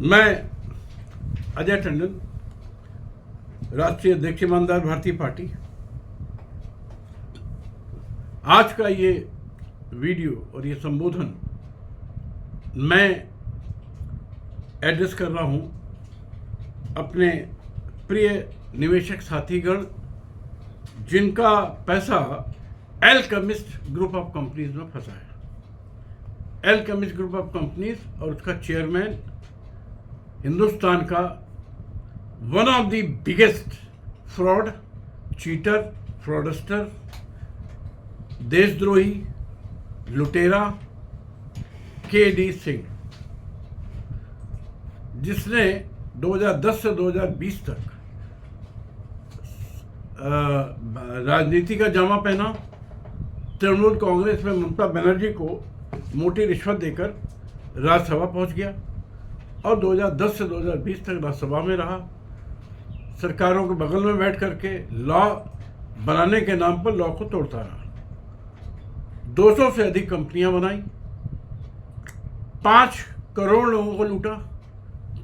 मैं अजय टंडन, राष्ट्रीय अध्यक्ष ईमानदार भारतीय पार्टी। आज का ये वीडियो और ये संबोधन मैं एड्रेस कर रहा हूं अपने प्रिय निवेशक साथीगण, जिनका पैसा एल्केमिस्ट ग्रुप ऑफ कंपनीज में फंसा है। एल्केमिस्ट ग्रुप ऑफ कंपनीज और उसका चेयरमैन हिंदुस्तान का one of the biggest fraud, cheater, fraudster, देशद्रोही, लुटेरा के.डी. सिंह, जिसने 2010 से 2020 तक राजनीति का जामा पहना, तृणमूल कांग्रेस में ममता बनर्जी को मोटी रिश्वत देकर राज्यसभा पहुंच गया और 2010 से 2020 तक राज्यसभा में रहा। सरकारों के बगल में बैठ करके लॉ बनाने के नाम पर लॉ को तोड़ता रहा। 200 से अधिक कंपनियां बनाई, 5 करोड़ लोगों को लूटा,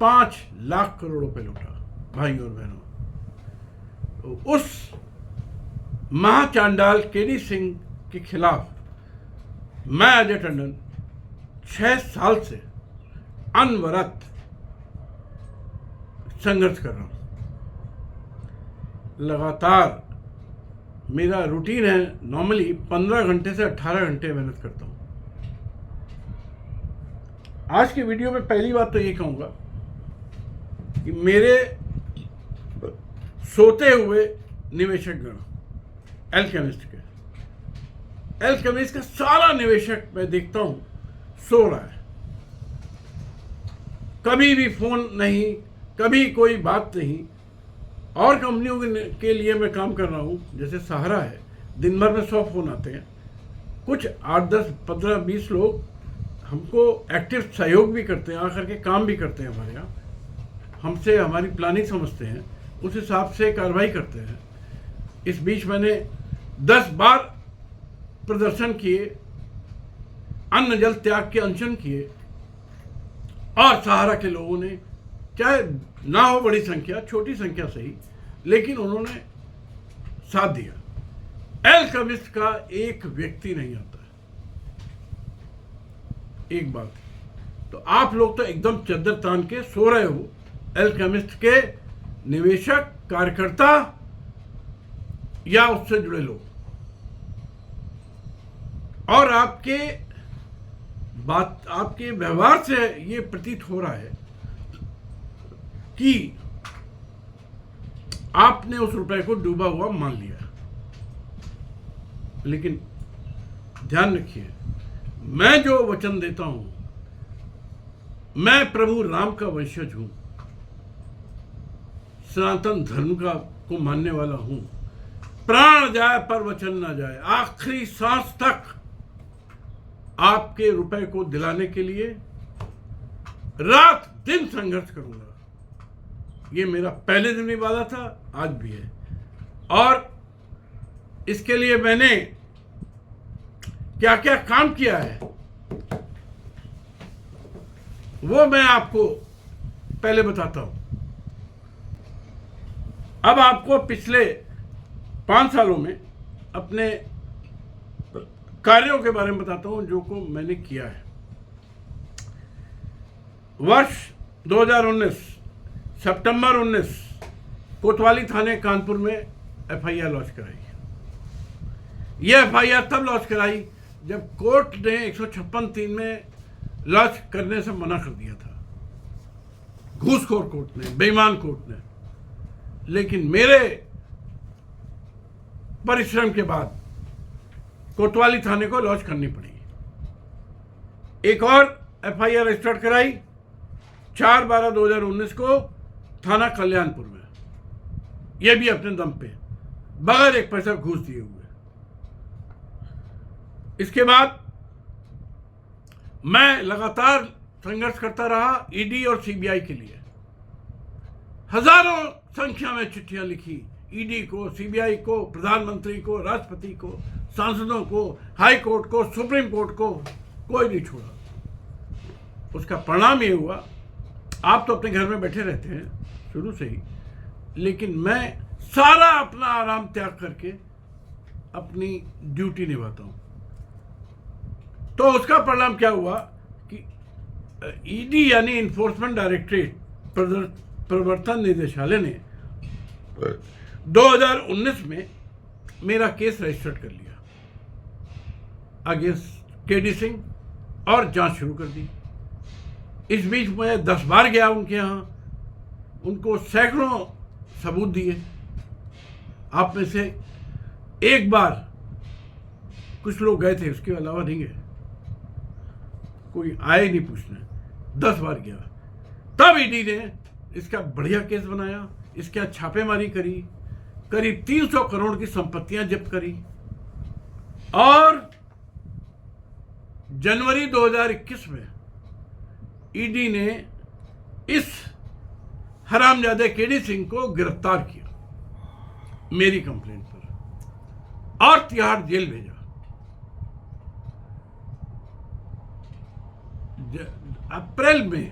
5 लाख करोड़ रुपए लूटा। भाइयों और बहनों, तो उस महाचांडाल के.डी. सिंह के खिलाफ मैं अजय टंडन 6 साल से अनवरत संघर्ष कर रहा हूं। लगातार मेरा रूटीन है, नॉर्मली 15 घंटे से 18 घंटे मेहनत करता हूं। आज की वीडियो में पहली बात तो ये कहूंगा कि मेरे सोते हुए निवेशक गण एल्केमिस्ट का सारा निवेशक मैं देखता हूं सो रहा है। कभी भी फोन नहीं, कभी कोई बात नहीं। और कंपनियों के लिए मैं काम कर रहा हूं, जैसे सहारा है, दिन भर में 100 फोन आते हैं। कुछ 8, 10, 15, 20 लोग हमको एक्टिव सहयोग भी करते हैं, आकर के काम भी करते हैं हमारे यहाँ, हमसे हमारी प्लानिंग समझते हैं, उस हिसाब से कार्रवाई करते हैं। इस बीच मैंने 10 बार प्रदर्शन किए, अन्न जल त्याग के अनशन किए, और सहारा के लोगों ने, चाहे ना हो बड़ी संख्या, छोटी संख्या सही, लेकिन उन्होंने साथ दिया। एल्केमिस्ट का एक व्यक्ति नहीं आता है। एक बात तो आप लोग तो एकदम चद्दर तान के सो रहे हो, एल्केमिस्ट के निवेशक, कार्यकर्ता या उससे जुड़े लोग, और आपके व्यवहार से ये प्रतीत हो रहा है कि आपने उस रुपए को डूबा हुआ मान लिया। लेकिन ध्यान रखिए, मैं जो वचन देता हूं, मैं प्रभु राम का वंशज हूं, सनातन धर्म को मानने वाला हूं। प्राण जाए पर वचन ना जाए, आखिरी सांस तक आपके रुपए को दिलाने के लिए रात दिन संघर्ष करूंगा। ये मेरा पहले दिन भी वादा था, आज भी है। और इसके लिए मैंने क्या क्या काम किया है वो मैं आपको पहले बताता हूं। अब आपको पिछले 5 सालों में अपने कार्यों के बारे में बताता हूं, जो को मैंने किया है। वर्ष 2019 सितंबर 19 कोतवाली थाने कानपुर में एफआईआर लॉन्च कराई। यह एफआईआर तब लॉन्च कराई जब कोर्ट ने 156(3) में लॉन्च करने से मना कर दिया था, घूसखोर कोर्ट ने, बेईमान कोर्ट ने। लेकिन मेरे परिश्रम के बाद कोतवाली थाने को लॉन्च करनी पड़ी। एक और एफआईआर रजिस्टर्ड कराई 4/12/2019 को थाना कल्याणपुर में, यह भी अपने दम पे, बगैर एक पैसा घूस दिए हुए। इसके बाद मैं लगातार संघर्ष करता रहा ईडी और सीबीआई के लिए। हजारों संख्या में चिट्ठियां लिखी ईडी को, सीबीआई को, प्रधानमंत्री को, राष्ट्रपति को, सांसदों को, हाई कोर्ट को, सुप्रीम कोर्ट को, कोई नहीं छोड़ा। उसका परिणाम ये हुआ आप तो अपने घर में बैठे रहते हैं शुरू से ही, लेकिन मैं सारा अपना आराम त्याग करके अपनी ड्यूटी निभाता हूं। तो उसका परिणाम क्या हुआ कि ईडी यानी इन्फोर्समेंट डायरेक्टरेट, प्रवर्तन निदेशालय ने 2019 में मेरा केस रजिस्टर्ड कर लिया अगेंस्ट केडी सिंह और जांच शुरू कर दी। इस बीच मैं 10 बार गया उनके यहाँ, उनको सैकड़ों सबूत दिए। आप में से एक बार कुछ लोग गए थे, उसके अलावा नहीं गए, कोई आए नहीं पूछने। 10 बार गया। तब ईडी ने इसका बढ़िया केस बनाया, इसके यहाँ छापेमारी करी, करीब 300 करोड़ की संपत्तियां जब्त करी और जनवरी 2021 में ईडी ने इस हरामजादे केडी सिंह को गिरफ्तार किया मेरी कंप्लेंट पर और तिहाड़ जेल भेजा। अप्रैल में,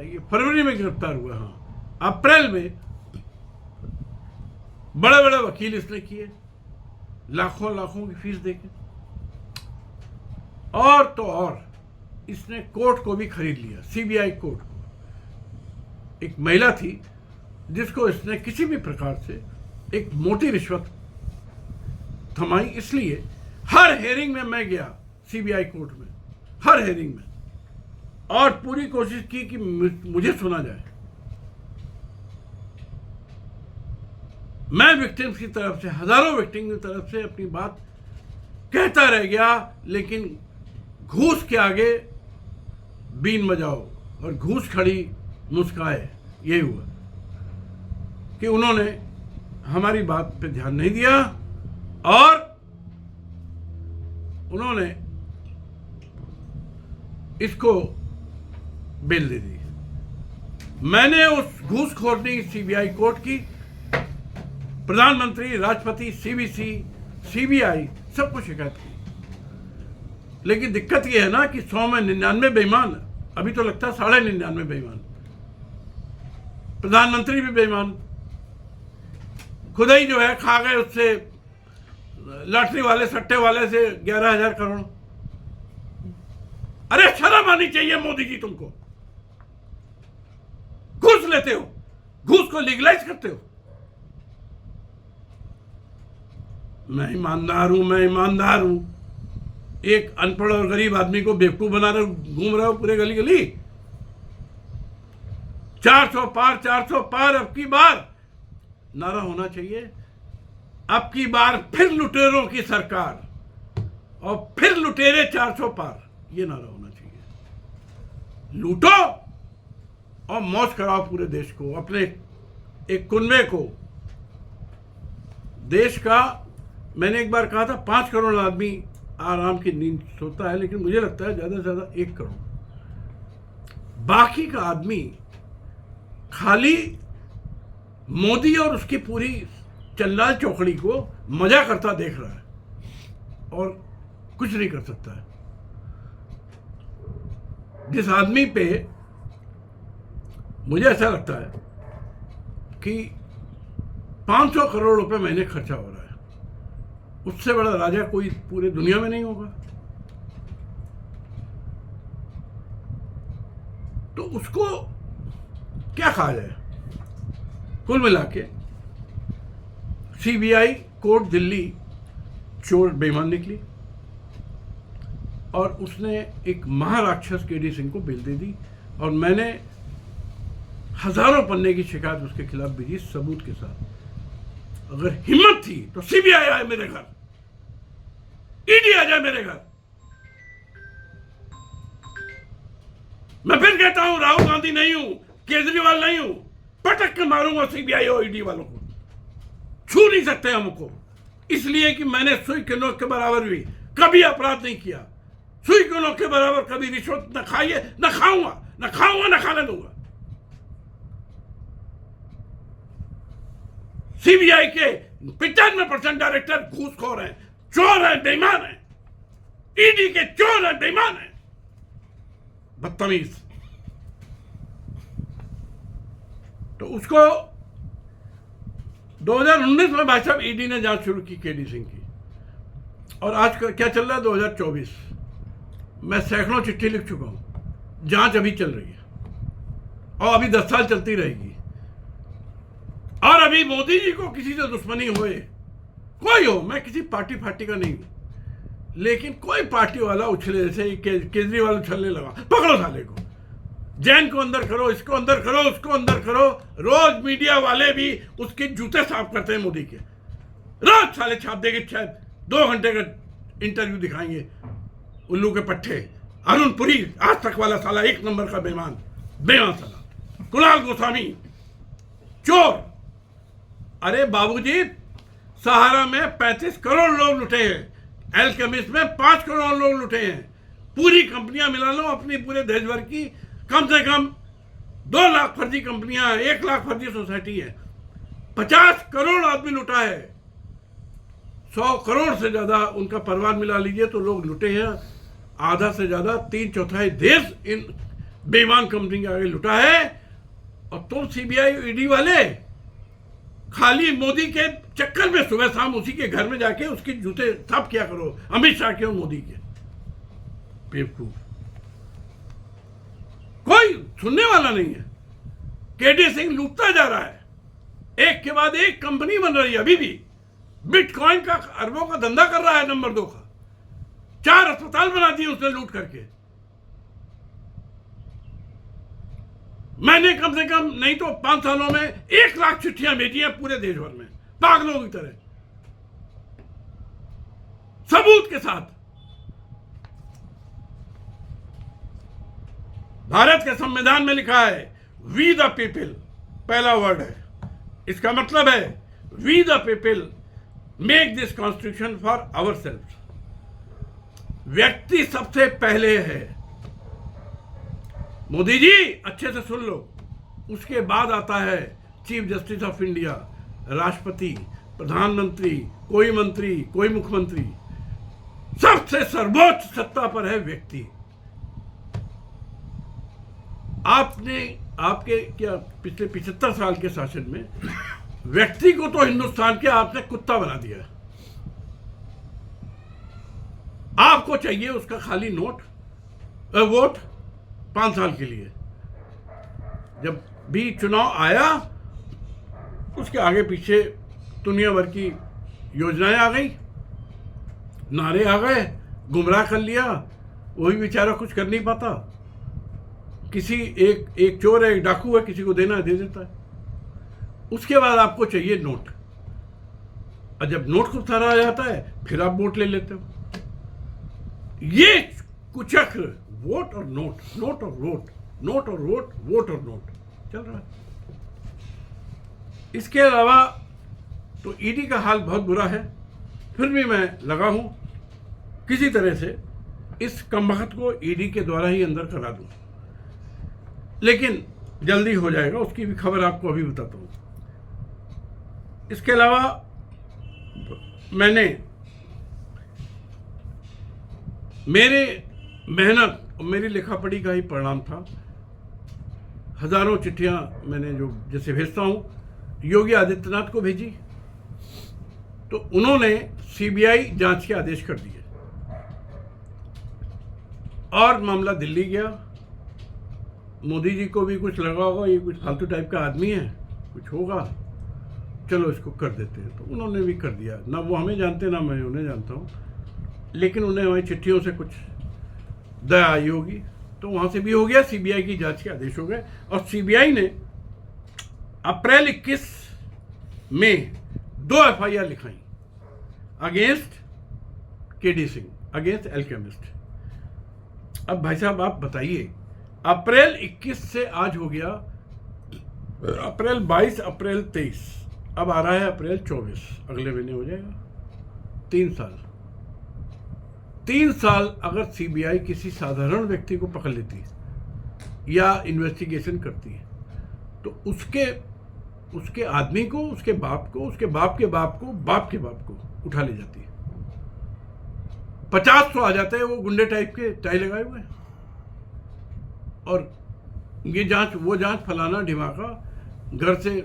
ये फरवरी में गिरफ्तार हुआ। हाँ, अप्रैल में बड़े बड़े वकील इसने किए, लाखों लाखों की फीस देके, और तो और इसने कोर्ट को भी खरीद लिया, सीबीआई कोर्ट को। एक महिला थी जिसको इसने किसी भी प्रकार से एक मोटी रिश्वत थमाई, इसलिए हर हेयरिंग में मैं गया सीबीआई कोर्ट में, हर हेयरिंग में, और पूरी कोशिश की कि मुझे सुना जाए। मैं विक्टिम्स की तरफ से, हजारों विक्टिम की तरफ से अपनी बात कहता रह गया, लेकिन घूस के आगे बीन बजाओ और घूस खड़ी मुस्काए, यही हुआ कि उन्होंने हमारी बात पे ध्यान नहीं दिया और उन्होंने इसको बेल दे दी। मैंने उस घूसखोरनी सीबीआई कोर्ट की प्रधानमंत्री, राष्ट्रपति, सीवीसी, सीबीआई सबको शिकायत की, लेकिन दिक्कत यह है ना कि 100 में 99 बेईमान, अभी तो लगता है 99.5 बेईमान, प्रधानमंत्री भी बेईमान, खुद ही जो है खा गए उससे, लॉटरी वाले, सट्टे वाले से 11,000 करोड़। अरे शर्म आनी चाहिए मोदी जी तुमको, घूस लेते हो, घूस को लीगलाइज करते हो। मैं ईमानदार हूं, मैं ईमानदार हूं। एक अनपढ़ और गरीब आदमी को बेवकूफ बना रहे घूम रहे हो पूरे गली गली। 400 पार, 400 पार, अब की बार नारा होना चाहिए, अब की बार फिर लुटेरों की सरकार और फिर लुटेरे 400 पार, ये नारा होना चाहिए। लूटो और मौज कराओ पूरे देश को, अपने एक कुनबे को। देश का, मैंने एक बार कहा था 5 करोड़ आदमी आराम की नींद सोता है, लेकिन मुझे लगता है ज्यादा से ज्यादा 1 करोड़। बाकी का आदमी खाली मोदी और उसकी पूरी चंडाल चौकड़ी को मजा करता देख रहा है और कुछ नहीं कर सकता है। जिस आदमी पे मुझे ऐसा लगता है कि 500 करोड़ रुपए महीने खर्चा हो रहा है, उससे बड़ा राजा कोई पूरे दुनिया में नहीं होगा। तो उसको क्या कहा जाए? कुल मिला के सीबीआई कोर्ट दिल्ली चोर बेईमान निकली और उसने एक महाराक्षस केडी सिंह को बेल दे दी और मैंने हजारों पन्ने की शिकायत उसके खिलाफ भेजी सबूत के साथ। अगर हिम्मत थी तो सीबीआई आए मेरे घर, ईडी आ जाए मेरे घर। मैं फिर कहता हूं, राहुल गांधी नहीं हूं, केजरीवाल नहीं हूं, पटक के मारूंगा सीबीआई और ईडी वालों को। छू नहीं सकते हमको, इसलिए कि मैंने सुई के नोक के बराबर भी कभी अपराध नहीं किया। सुई के नोक के बराबर कभी रिश्वत न खाई है, न खाऊंगा, न खाऊंगा, न खाने दूंगा। सीबीआई के 95% डायरेक्टर घूसखोर हैं, चोर हैं, बेईमान हैं। ईडी के चोर हैं, बेईमान हैं, बदतमीज। तो उसको 2019 में भाई साहब ईडी ने जांच शुरू की केडी सिंह की, और आज क्या चल रहा है 2024, मैं सैकड़ों चिट्ठी लिख चुका हूं, जांच अभी चल रही है और अभी 10 साल चलती रहेगी। और अभी मोदी जी को किसी से दुश्मनी होए, कोई हो, मैं किसी पार्टी का नहीं हूं, लेकिन कोई पार्टी वाला उछले, जैसे केजरीवाल उछलने लगा, पकड़ो साले को, जैन को अंदर करो, इसको अंदर करो, उसको अंदर करो। रोज मीडिया वाले भी उसके जूते साफ करते हैं मोदी के, रोज साले छाप देंगे, शायद 2 घंटे का इंटरव्यू दिखाएंगे, उल्लू के पट्टे। अरुण पुरी आज तक वाला साला 1 नंबर का बेईमान साला, कुणाल गोस्वामी चोर। अरे बाबूजी, सहारा में 35 करोड़ लोग लुटे हैं, एल्केमिस्ट में 5 करोड़ लोग लुटे हैं। पूरी कंपनियां मिला लो अपनी, पूरे देश भर की, कम से कम 2 लाख फर्जी कंपनियां हैं, 1 लाख फर्जी सोसाइटी है, 50 करोड़ आदमी लुटा है। 100 करोड़ से ज्यादा उनका परिवार मिला लीजिए तो लोग लुटे हैं। आधा से ज्यादा 3/4 देश इन बेईमान कंपनी के आगे लुटा है। और तुम सीबीआई ईडी वाले खाली मोदी के चक्कर में सुबह शाम उसी के घर में जाके उसके जूते साफ किया करो, अमित शाह के और मोदी के। बेवकूफ, कोई सुनने वाला नहीं है। केडी सिंह लूटता जा रहा है, एक के बाद एक कंपनी बन रही है। अभी भी बिटकॉइन का अरबों का धंधा कर रहा है, नंबर 2 का। 4 अस्पताल बना दिए उसने लूट करके। मैंने कम से कम नहीं तो 5 सालों में 1 लाख चिट्ठियां भेजी हैं पूरे देश भर में, पागलों की तरह, सबूत के साथ। भारत के संविधान में लिखा है वी द पीपल, पहला वर्ड है, इसका मतलब है we the people make this constitution for our self. व्यक्ति सबसे पहले है। मोदी जी अच्छे से सुन लो, उसके बाद आता है चीफ जस्टिस ऑफ इंडिया, राष्ट्रपति, प्रधानमंत्री, कोई मंत्री, कोई मुख्यमंत्री। सबसे सर्वोच्च सत्ता पर है व्यक्ति। आपके क्या पिछले 75 साल के शासन में व्यक्ति को तो हिंदुस्तान के आपने कुत्ता बना दिया। आपको चाहिए उसका खाली वोट 5 साल के लिए। जब भी चुनाव आया, उसके आगे पीछे दुनिया भर की योजनाएं आ गई, नारे आ गए, गुमराह कर लिया। वही बेचारा कुछ कर नहीं पाता। किसी एक चोर है, एक डाकू है, किसी को देना है दे देता है। उसके बाद आपको चाहिए नोट, और जब नोट खूब सारा आ जाता है फिर आप वोट ले लेते हो। ये कुचक्र, वोट और नोट, नोट और वोट, नोट और वोट, वोट और नोट चल रहा है। इसके अलावा तो ईडी का हाल बहुत बुरा है। फिर भी मैं लगा हूं किसी तरह से इस कमबख्त को ईडी के द्वारा ही अंदर करा दूं, लेकिन जल्दी हो जाएगा, उसकी भी खबर आपको अभी बताता हूं। इसके अलावा मैंने मेरे मेहनत और मेरी लिखा पढ़ी का ही परिणाम था। हजारों चिट्ठियां मैंने जो जैसे भेजता हूं योगी आदित्यनाथ को भेजी, तो उन्होंने सीबीआई जांच के आदेश कर दिए और मामला दिल्ली गया। मोदी जी को भी कुछ लगा होगा ये कुछ फालतू टाइप का आदमी है, कुछ होगा, चलो इसको कर देते हैं, तो उन्होंने भी कर दिया। ना वो हमें जानते ना मैं उन्हें जानता हूँ, लेकिन उन्हें हमारी चिट्ठियों से कुछ दया आई होगी, तो वहाँ से भी हो गया। सीबीआई की जांच के आदेश हो गए और सीबीआई ने अप्रैल 21 में 2 एफआईआर लिखाई against KD Singh, against alchemist. अब भाई साहब आप बताइए, अप्रैल 21 से आज हो गया अप्रैल 22, अप्रैल 23, अब आ रहा है अप्रैल 24, अगले महीने हो जाएगा। 3 साल। 3 साल अगर सीबीआई किसी साधारण व्यक्ति को पकड़ लेती या इन्वेस्टिगेशन करती है, तो उसके आदमी को, उसके बाप को, उसके बाप के बाप को, बाप के बाप को उठा ले जाती है। 50 तो आ जाते हैं वो गुंडे टाइप के, टाई लगाए हुए, और ये जांच वो जांच, फलाना ढिमाका, घर से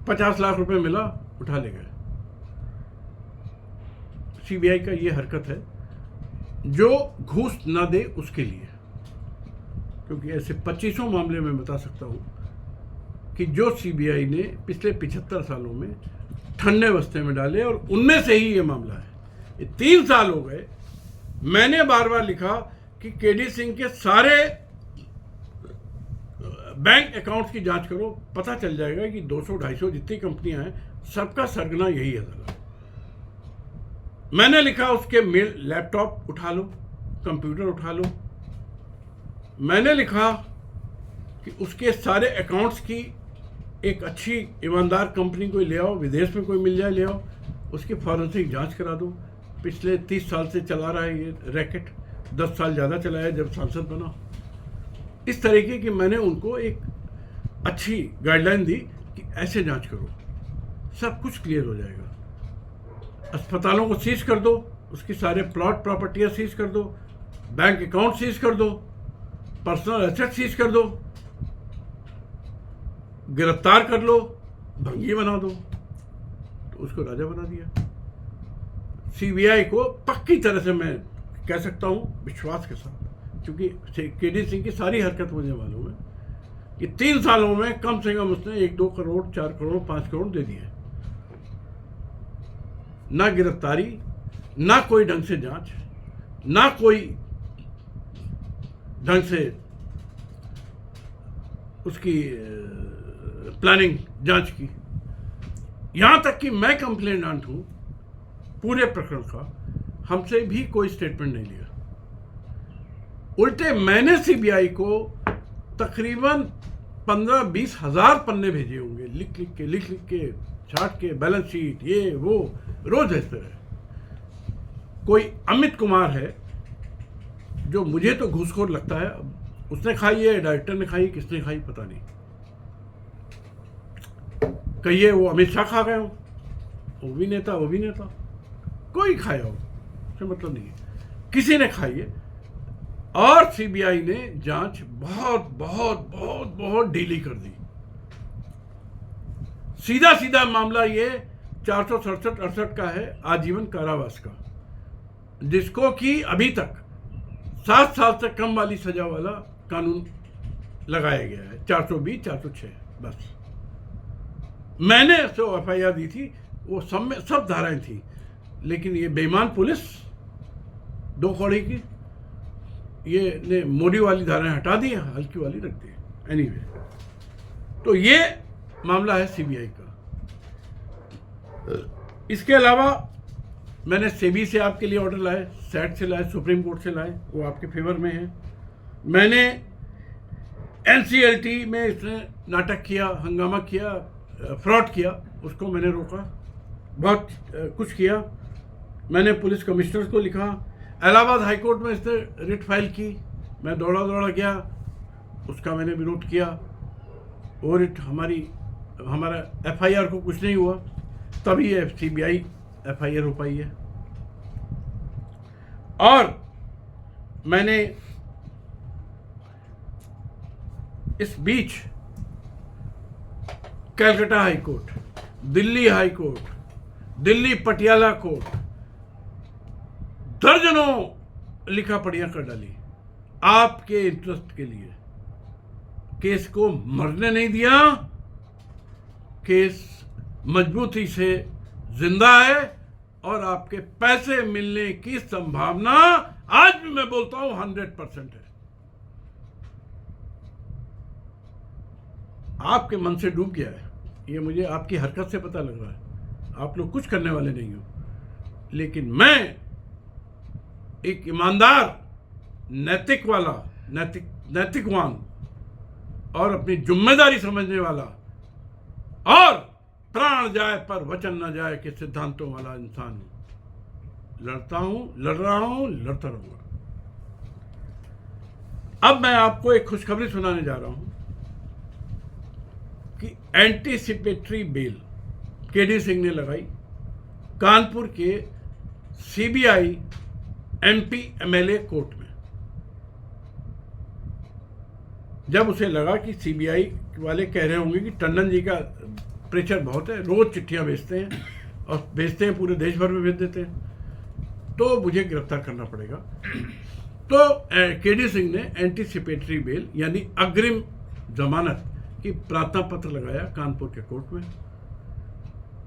50 लाख रुपए मिला, उठा ले गए। सीबीआई का ये हरकत है, जो घूस ना दे उसके लिए, क्योंकि ऐसे 25 मामले में बता सकता हूं कि जो सीबीआई ने पिछले 75 सालों में ठन्डे बस्ते में डाले, और उनमें से ही ये मामला है। ये 3 साल हो गए, मैंने बार बार लिखा कि केडी सिंह के सारे बैंक अकाउंट्स की जांच करो, पता चल जाएगा कि 200-250 जितनी कंपनियां हैं, सबका सरगना यही है साला। मैंने लिखा उसके मेल, लैपटॉप उठा लो, कंप्यूटर उठा लो। मैंने लिखा कि उसके सारे अकाउंट्स की एक अच्छी ईमानदार कंपनी कोई ले आओ, विदेश में कोई मिल जाए ले आओ, उसकी फॉरेंसिक जांच करा दो। पिछले 30 साल से चला रहा है ये रैकेट, 10 साल ज़्यादा चलाया जब सांसद बना। इस तरीके की मैंने उनको एक अच्छी गाइडलाइन दी कि ऐसे जांच करो, सब कुछ क्लियर हो जाएगा। अस्पतालों को सीज कर दो, उसकी सारे प्लॉट प्रॉपर्टियां सीज कर दो, बैंक अकाउंट सीज कर दो, पर्सनल एसेट सीज कर दो, गिरफ्तार कर लो, भंगी बना दो। तो उसको राजा बना दिया। सीबीआई को पक्की तरह से मैं कह सकता हूं विश्वास के साथ, क्योंकि केडी सिंह की सारी हरकत मुझे मालूम है कि 3 सालों में कम से कम उसने 1-2 करोड़, 4 करोड़, 5 करोड़ दे दिए। ना गिरफ्तारी, ना कोई ढंग से जांच, ना कोई ढंग से उसकी प्लानिंग जांच की। यहां तक कि मैं कंप्लेनेंट हूं पूरे प्रकरण का, हमसे भी कोई स्टेटमेंट नहीं लिया। उल्टे मैंने सीबीआई को तकरीबन 15-20 हज़ार पन्ने भेजे होंगे, लिख लिख के छाट के, बैलेंस शीट, ये वो, रोज भेजते रहे। कोई अमित कुमार है जो मुझे तो घूसखोर लगता है, उसने खाई है, डायरेक्टर ने खाई, किसने खाई पता नहीं। कहिए वो अमित शाह खा गए हो, वो भी नेता, कोई खाया हो, उससे मतलब नहीं है, किसी ने खाई है। और सीबीआई ने जांच बहुत बहुत बहुत बहुत ढीली कर दी। सीधा मामला ये 467-68 का है, आजीवन कारावास का, जिसको कि अभी तक 7 साल से कम वाली सजा वाला कानून लगाया गया है, 420, 406 बस। मैंने तो FIR दी थी, वो सब में सब धाराएं थी, लेकिन ये बेईमान पुलिस 2 कौड़ी की, ये ने मोदी वाली धाराएं हटा दी, हल्की वाली रख दी। एनीवे, तो ये मामला है सीबीआई का। इसके अलावा मैंने सेबी से आपके लिए ऑर्डर लाए, सैट से लाए, सुप्रीम कोर्ट से लाए, वो आपके फेवर में है। मैंने NCLT में इसने नाटक किया, हंगामा किया, फ्रॉड किया, उसको मैंने रोका, बहुत कुछ किया। मैंने पुलिस कमिश्नर को लिखा, इलाहाबाद हाईकोर्ट में इसने रिट फाइल की, मैं दौड़ा गया, उसका मैंने विरोध किया। वो रिट हमारा FIR को कुछ नहीं हुआ, तभी ये CBI FIR हो पाई है। और मैंने इस बीच Calcutta high court, Delhi high court, Delhi Patiala court, दर्जनों लिखा पढ़ियां कर डाली आपके इंटरेस्ट के लिए। केस को मरने नहीं दिया, केस मजबूती से जिंदा है, और आपके पैसे मिलने की संभावना आज भी मैं बोलता हूं 100% है। आपके मन से डूब गया है, ये मुझे आपकी हरकत से पता लग रहा है। आप लोग कुछ करने वाले नहीं हो, लेकिन मैं एक ईमानदार, नैतिकवान और अपनी जिम्मेदारी समझने वाला, और प्राण जाए पर वचन न जाए के सिद्धांतों वाला इंसान हूं। लड़ रहा हूं, लड़ता रहूंगा। अब मैं आपको एक खुशखबरी सुनाने जा रहा हूं कि एंटीसिपेटरी बेल केडी सिंह ने लगाई कानपुर के CBI MP MLA कोर्ट में। जब उसे लगा कि सीबीआई वाले कह रहे होंगे कि टंडन जी का प्रेशर बहुत है, रोज चिट्ठियां भेजते हैं और भेजते हैं, पूरे देश भर में भेज देते हैं, तो मुझे गिरफ्तार करना पड़ेगा। तो केडी सिंह ने एंटीसिपेटरी बेल यानी अग्रिम जमानत की प्रार्थना पत्र लगाया कानपुर के कोर्ट में।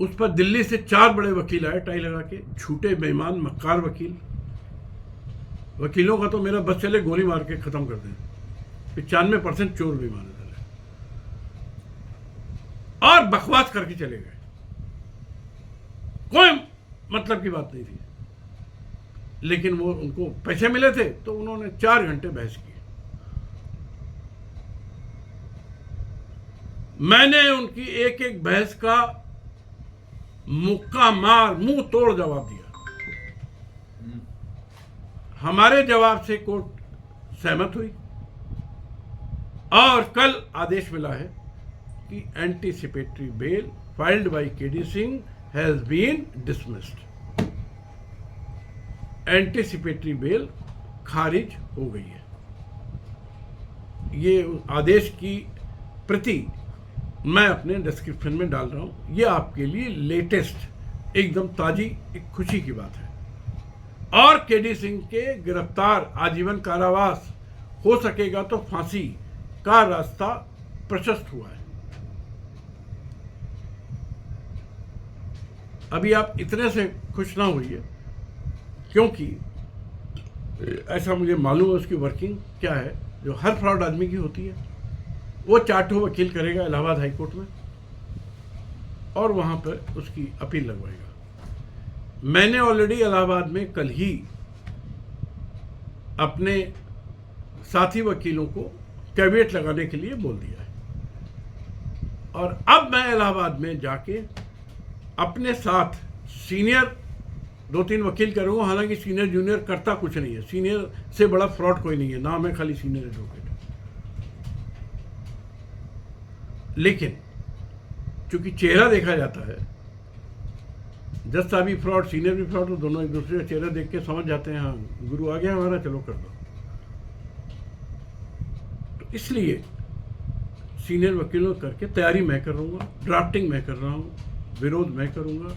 उस पर दिल्ली से 4 बड़े वकील आए टाई लगा के, झूठे बेईमान मक्कार वकील। वकीलों का तो मेरा बस चले गोली मार के खत्म कर दें, 95% चोर भी मारे चले और बकवास करके चले गए, कोई मतलब की बात नहीं थी। लेकिन वो उनको पैसे मिले थे तो उन्होंने 4 घंटे बहस की। मैंने उनकी एक एक बहस का मुक्का मार मुंह तोड़ जवाब दिया। हमारे जवाब से कोर्ट सहमत हुई और कल आदेश मिला है कि anticipatory bail filed by KD Singh has been dismissed. Anticipatory bail खारिज हो गई है। ये आदेश की प्रति मैं अपने डिस्क्रिप्शन में डाल रहा हूं। ये आपके लिए लेटेस्ट एकदम ताजी एक खुशी की बात है। और केडी सिंह के गिरफ्तार, आजीवन कारावास, हो सकेगा तो फांसी का रास्ता प्रशस्त हुआ है। अभी आप इतने से खुश ना होइए, क्योंकि ऐसा मुझे मालूम है उसकी वर्किंग क्या है, जो हर फ्रॉड आदमी की होती है। वो 4 वकील करेगा इलाहाबाद हाई कोर्ट में और वहां पर उसकी अपील लगवाएगा। मैंने ऑलरेडी इलाहाबाद में कल ही अपने साथी वकीलों को कैविएट लगाने के लिए बोल दिया है और अब मैं इलाहाबाद में जाके अपने साथ सीनियर 2-3 वकील करूंगा। हालांकि सीनियर जूनियर करता कुछ नहीं है, सीनियर से बड़ा फ्रॉड कोई नहीं है, नाम है खाली सीनियर एडवोकेट। लेकिन चूंकि चेहरा देखा जाता है, जज साहब भी फ्रॉड, सीनियर भी फ्रॉड, तो दोनों एक दूसरे का चेहरा देख के समझ जाते हैं, हाँ गुरु आ गया हमारा, चलो कर दो। तो इसलिए सीनियर वकीलों करके तैयारी मैं कर रहूँगा, ड्राफ्टिंग मैं कर रहा हूँ, विरोध मैं करूँगा,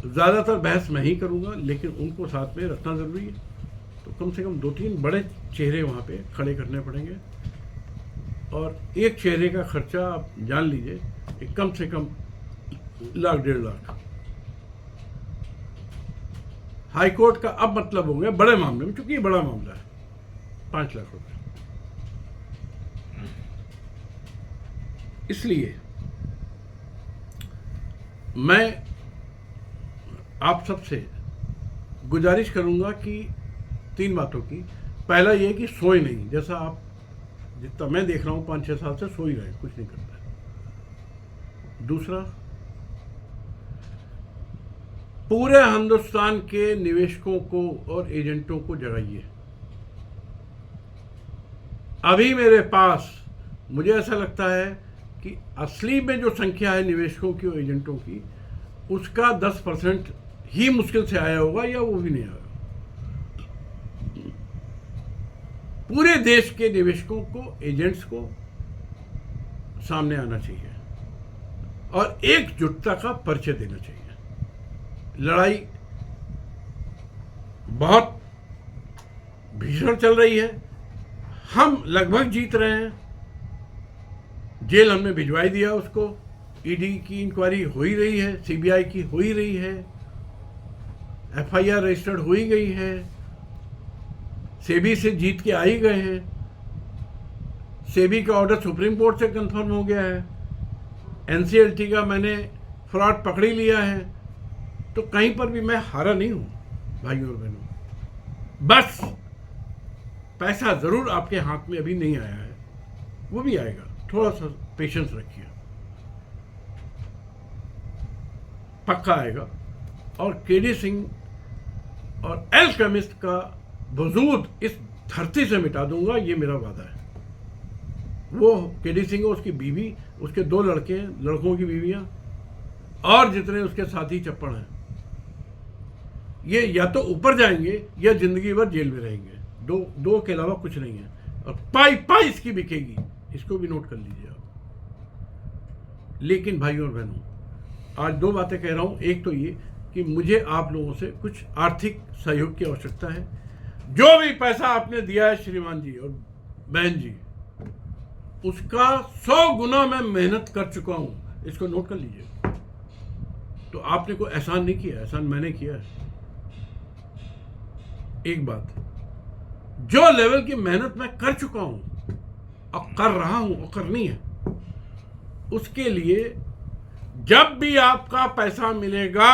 ज़्यादातर बहस मैं ही करूँगा, लेकिन उनको साथ में रखना ज़रूरी है। तो कम से कम 2-3 बड़े चेहरे वहाँ पे खड़े करने पड़ेंगे और एक चेहरे का खर्चा आप जान लीजिए कि कम से कम 1 लाख 1.5 लाख। हाई कोर्ट का अब मतलब हो गया बड़े मामले में, चूंकि ये बड़ा मामला है, 5 लाख रुपए। इसलिए मैं आप सबसे गुजारिश करूंगा कि 3 बातों की। पहला ये कि सोए नहीं, जैसा आप जितना मैं देख रहा हूं 5-6 साल से सो ही रहे, कुछ नहीं करता है। दूसरा, पूरे हिंदुस्तान के निवेशकों को और एजेंटों को जगाइए। अभी मेरे पास मुझे ऐसा लगता है कि असली में जो संख्या है निवेशकों की और एजेंटों की, उसका 10% ही मुश्किल से आया होगा या वो भी नहीं आया। पूरे देश के निवेशकों को, एजेंट्स को सामने आना चाहिए और एकजुटता का परिचय देना चाहिए। लड़ाई बहुत भीषण चल रही है, हम लगभग जीत रहे हैं। जेल हमने भिजवाई दिया उसको, ईडी की इंक्वायरी हो ही रही है, सीबीआई की हो ही रही है, एफआईआर रजिस्टर्ड हो ही गई है, सेबी से जीत के आ ही गए हैं, सेबी का ऑर्डर सुप्रीम कोर्ट से कंफर्म हो गया है, एनसीएलटी का मैंने फ्रॉड पकड़ ही लिया है। तो कहीं पर भी मैं हारा नहीं हूं भाइयों और बहनों। बस पैसा जरूर आपके हाथ में अभी नहीं आया है, वो भी आएगा, थोड़ा सा पेशेंस रखिए, पक्का आएगा। और केडी सिंह और एल्केमिस्ट का वजूद इस धरती से मिटा दूंगा, ये मेरा वादा है। वो केडी सिंह, उसकी बीवी, उसके 2 लड़के, लड़कों की बीवियां और जितने उसके साथी चप्पड़ हैं, ये या तो ऊपर जाएंगे या जिंदगी भर जेल में रहेंगे। दो के अलावा कुछ नहीं है। और पाई पाई इसकी बिकेगी, इसको भी नोट कर लीजिए आप। लेकिन भाइयों और बहनों, आज दो बातें कह रहा हूं। एक तो ये कि मुझे आप लोगों से कुछ आर्थिक सहयोग की आवश्यकता है। जो भी पैसा आपने दिया है श्रीमान जी और बहन जी, उसका 100 गुना मैं मेहनत कर चुका हूं, इसको नोट कर लीजिए। तो आपने कोई एहसान नहीं किया, एहसान मैंने किया है। एक बात, जो लेवल की मेहनत मैं कर चुका हूं और कर रहा हूं और करनी है, उसके लिए जब भी आपका पैसा मिलेगा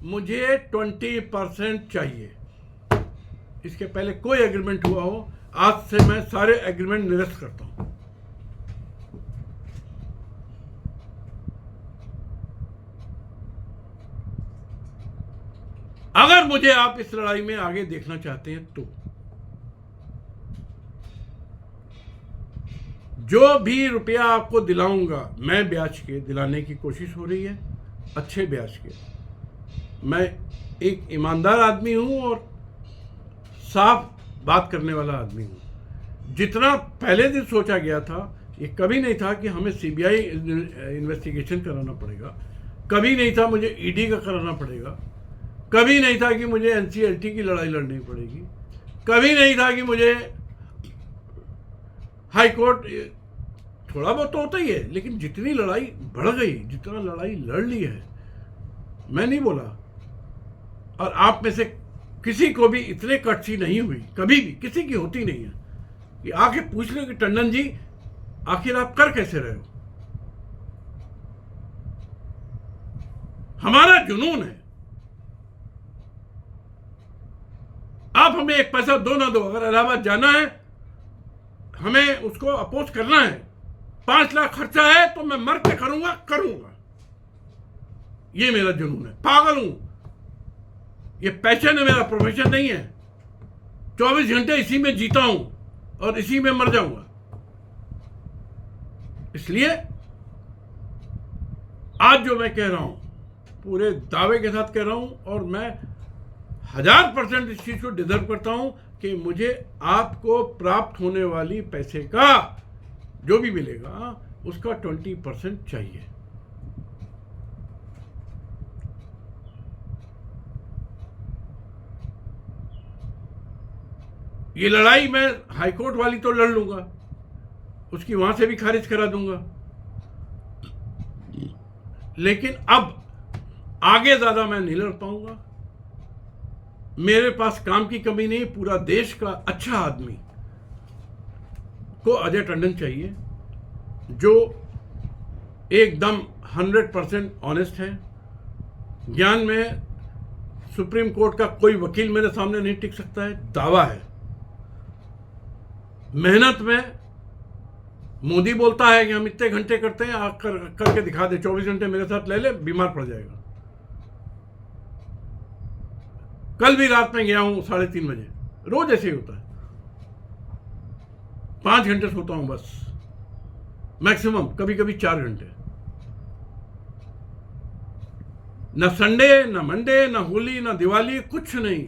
मुझे 20% चाहिए। इसके पहले कोई एग्रीमेंट हुआ हो, आज से मैं सारे एग्रीमेंट निरस्त करता हूं। अगर मुझे आप इस लड़ाई में आगे देखना चाहते हैं तो जो भी रुपया आपको दिलाऊंगा, मैं ब्याज के दिलाने की कोशिश हो रही है, अच्छे ब्याज के। मैं एक ईमानदार आदमी हूं और साफ बात करने वाला आदमी हूं। जितना पहले दिन सोचा गया था, ये कभी नहीं था कि हमें सीबीआई इन्वेस्टिगेशन कराना पड़ेगा, कभी नहीं था मुझे ईडी का कराना पड़ेगा, कभी नहीं था कि मुझे एनसीएलटी की लड़ाई लड़नी पड़ेगी, कभी नहीं था कि मुझे हाई कोर्ट। थोड़ा बहुत तो होता ही है, लेकिन जितनी लड़ाई बढ़ गई, जितना लड़ाई लड़ ली है, मैं नहीं बोला, और आप में से किसी को भी इतने कटसी नहीं हुई, कभी भी किसी की होती नहीं है कि आके पूछ लो कि टंडन जी आखिर आप कर कैसे रहे हो। हमारा जुनून है। आप हमें एक पैसा दो ना दो, अगर इलाहाबाद जाना है, हमें उसको अपोज करना है, 5 लाख खर्चा है तो मैं मर के करूंगा। ये मेरा जुनून है। पागल हूं, ये पैशन है, मेरा प्रोफेशन नहीं है। 24 घंटे इसी में जीता हूं और इसी में मर जाऊंगा। इसलिए आज जो मैं कह रहा हूं, पूरे दावे के साथ कह रहा हूं, और मैं 1000% इस चीज को डिजर्व करता हूं कि मुझे आपको प्राप्त होने वाली पैसे का जो भी मिलेगा उसका 20% चाहिए। ये लड़ाई मैं हाईकोर्ट वाली तो लड़ लूंगा, उसकी वहां से भी खारिज करा दूंगा, लेकिन अब आगे ज्यादा मैं नहीं लड़ पाऊंगा। मेरे पास काम की कमी नहीं। पूरा देश का अच्छा आदमी को अजय टंडन चाहिए, जो एकदम 100% ऑनेस्ट है। ज्ञान में सुप्रीम कोर्ट का कोई वकील मेरे सामने नहीं टिक सकता है, दावा है। मेहनत में मोदी बोलता है कि हम इतने घंटे करते हैं, करके दिखा दे, 24 घंटे मेरे साथ ले ले, बीमार पड़ जाएगा। कल भी रात में गया हूं 3:30 बजे, रोज ऐसे ही होता है। 5 घंटे सोता हूं बस, मैक्सिमम, कभी कभी 4 घंटे। न संडे, न मंडे, न होली, न दिवाली, कुछ नहीं।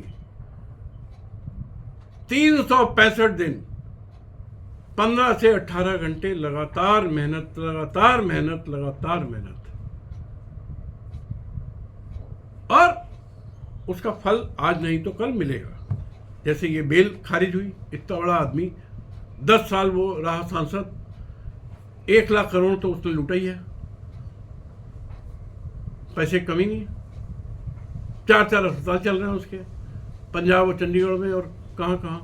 365 दिन 15 से 18 घंटे लगातार मेहनत, लगातार मेहनत, लगातार मेहनत, और उसका फल आज नहीं तो कल मिलेगा। जैसे ये बेल खारिज हुई, इतना बड़ा आदमी, 10 साल वो रहा सांसद, 1 लाख करोड़ तो उसने लूटा ही है। पैसे कमी नहीं, 4 अस्पताल चल रहे हैं उसके, पंजाब और चंडीगढ़ में, और कहां कहां।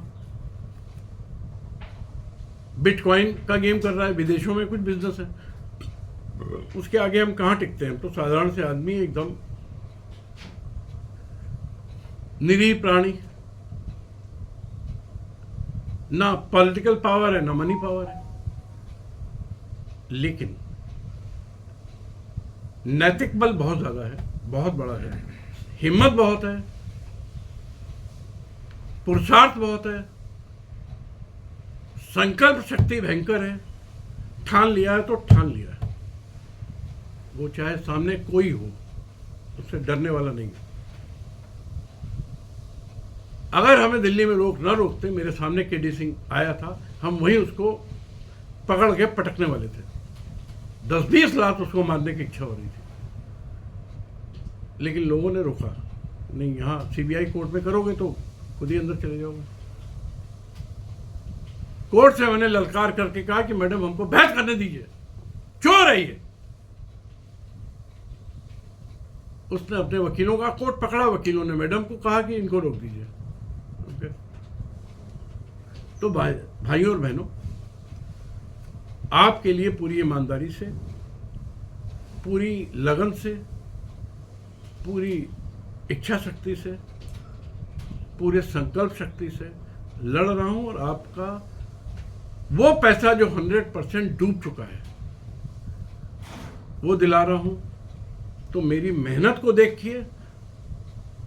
बिटकॉइन का गेम कर रहा है, विदेशों में कुछ बिजनेस है, उसके आगे हम कहां टिकते हैं। तो साधारण से आदमी, एकदम निरीह प्राणी, ना पॉलिटिकल पावर है, ना मनी पावर है, लेकिन नैतिक बल बहुत ज्यादा है, बहुत बड़ा है, हिम्मत बहुत है, पुरुषार्थ बहुत है, संकल्प शक्ति भयंकर है। ठान लिया है तो ठान लिया है, वो चाहे सामने कोई हो, उससे डरने वाला नहीं है। अगर हमें दिल्ली में न रोकते, मेरे सामने केडी सिंह आया था, हम वहीं उसको पकड़ के पटकने वाले थे। 10-20 लाख उसको मारने की इच्छा हो रही थी, लेकिन लोगों ने रोका नहीं। यहाँ सीबीआई कोर्ट में करोगे तो खुद ही अंदर चले जाओगे। कोर्ट से मैंने ललकार करके कहा कि मैडम हमको बहस करने दीजिए, चोर है ये। उसने अपने वकीलों का कोर्ट पकड़ा, वकीलों ने मैडम को कहा कि इनको रोक दीजिए। ओके। तो भाइयों और बहनों, आपके लिए पूरी ईमानदारी से, पूरी लगन से, पूरी इच्छा शक्ति से, पूरे संकल्प शक्ति से लड़ रहा हूं और आपका वो पैसा जो 100% डूब चुका है वो दिला रहा हूं। तो मेरी मेहनत को देखिए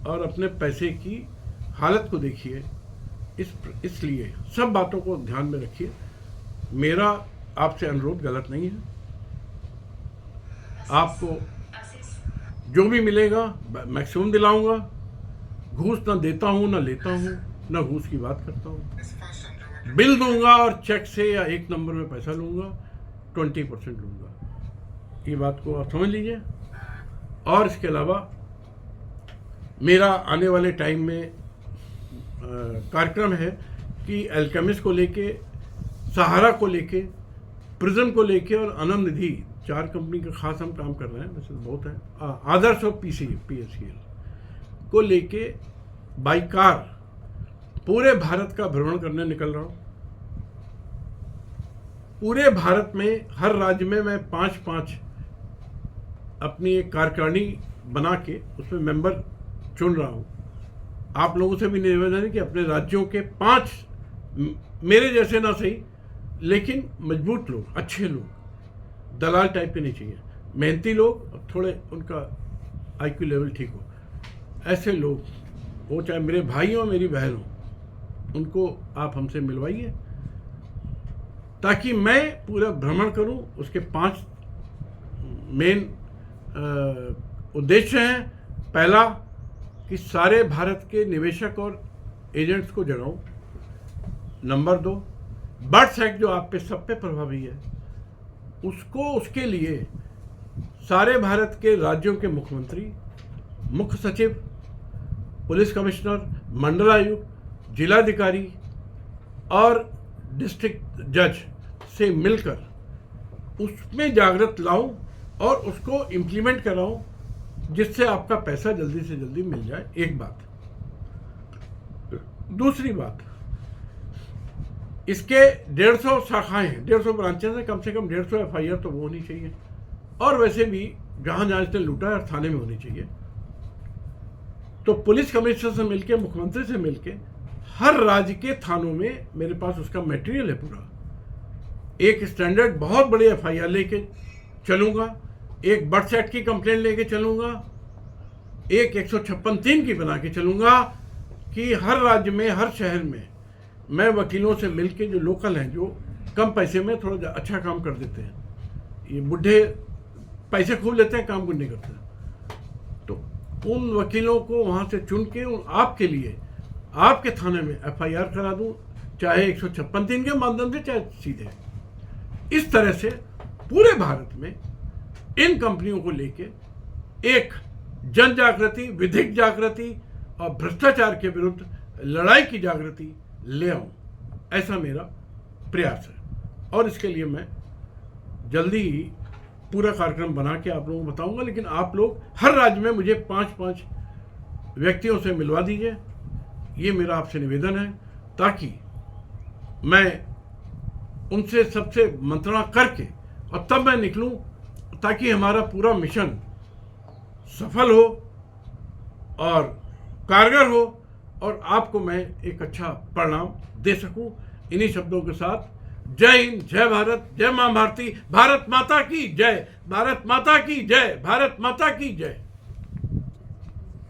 और अपने पैसे की हालत को देखिए। इसलिए सब बातों को ध्यान में रखिए। मेरा आपसे अनुरोध गलत नहीं है। आपको जो भी मिलेगा मैक्सिमम दिलाऊंगा। घूस ना देता हूं, ना लेता हूं, ना घूस की बात करता हूं। बिल दूंगा और चेक से या एक नंबर में पैसा लूंगा, 20% लूंगा। ये बात को आप समझ लीजिए। और इसके अलावा मेरा आने वाले टाइम में कार्यक्रम है कि अल्केमिस्ट को लेके, सहारा को लेके, प्रिज्म को लेके और आनंद निधि, 4 कंपनी का खास हम काम कर रहे हैं, वैसे बहुत है। आदर्श और PCL को लेके बाई कार पूरे भारत का भ्रमण करने निकल रहा हूँ। पूरे भारत में हर राज्य में मैं 5-5 अपनी एक कार्यकारिणी बना के उसमें मेंबर चुन रहा हूँ। आप लोगों से भी निवेदन है कि अपने राज्यों के 5 मेरे जैसे ना सही लेकिन मजबूत लोग, अच्छे लोग, दलाल टाइप के नहीं चाहिए, मेहनती लोग और थोड़े उनका IQ लेवल ठीक हो, ऐसे लोग वो, चाहे मेरे भाई हो मेरी बहन हो, उनको आप हमसे मिलवाइए ताकि मैं पूरा भ्रमण करूं। उसके 5 मेन उद्देश्य हैं। पहला कि सारे भारत के निवेशक और एजेंट्स को जगाऊं। नंबर 2, बर्ड्स एक्ट जो आप पे सब पे प्रभावी है उसके लिए सारे भारत के राज्यों के मुख्यमंत्री, मुख्य सचिव, पुलिस कमिश्नर, मंडलायुक्त, जिलाधिकारी और डिस्ट्रिक्ट जज से मिलकर उसमें जागृत लाऊं और उसको इम्प्लीमेंट कराऊं जिससे आपका पैसा जल्दी से जल्दी मिल जाए। एक बात। दूसरी बात, इसके 150 शाखाएं हैं, 150 ब्रांचेस हैं, कम से कम 150 FIR तो वो होनी चाहिए। और वैसे भी जहां जहां इसने लूटा है थाने में होनी चाहिए। तो पुलिस कमिश्नर से मिलके, मुख्यमंत्री से मिलके हर राज्य के थानों में मेरे पास उसका मटेरियल है पूरा। एक स्टैंडर्ड बहुत बड़ी FIR लेके चलूंगा, एक बर्ड्स एक्ट की कंप्लेंट लेके चलूंगा, एक 156(3) की बना के चलूंगा कि हर राज्य में, हर शहर में मैं वकीलों से मिलके, जो लोकल हैं, जो कम पैसे में थोड़ा अच्छा काम कर देते हैं, ये बुढ़े पैसे खूब लेते हैं, काम कुछ नहीं करते, तो उन वकीलों को वहां से चुन के आपके लिए, आपके थाने में FIR करा दूं, चाहे 156(3) के माध्यम से, चाहे सीधे। इस तरह से पूरे भारत में इन कंपनियों को लेके एक जन जागृति, विधिक जागृति और भ्रष्टाचार के विरुद्ध लड़ाई की जागृति ले आऊं, ऐसा मेरा प्रयास है। और इसके लिए मैं जल्दी ही पूरा कार्यक्रम बना के आप लोगों को बताऊंगा। लेकिन आप लोग हर राज्य में मुझे 5-5 व्यक्तियों से मिलवा दीजिए, ये मेरा आपसे निवेदन है, ताकि मैं उनसे सबसे मंत्रणा करके और तब मैं निकलूं, ताकि हमारा पूरा मिशन सफल हो और कारगर हो और आपको मैं एक अच्छा परिणाम दे सकूं। इन्हीं शब्दों के साथ जय हिंद, जय भारत, जय मां भारती, भारत माता की जय, भारत माता की जय, भारत माता की जय।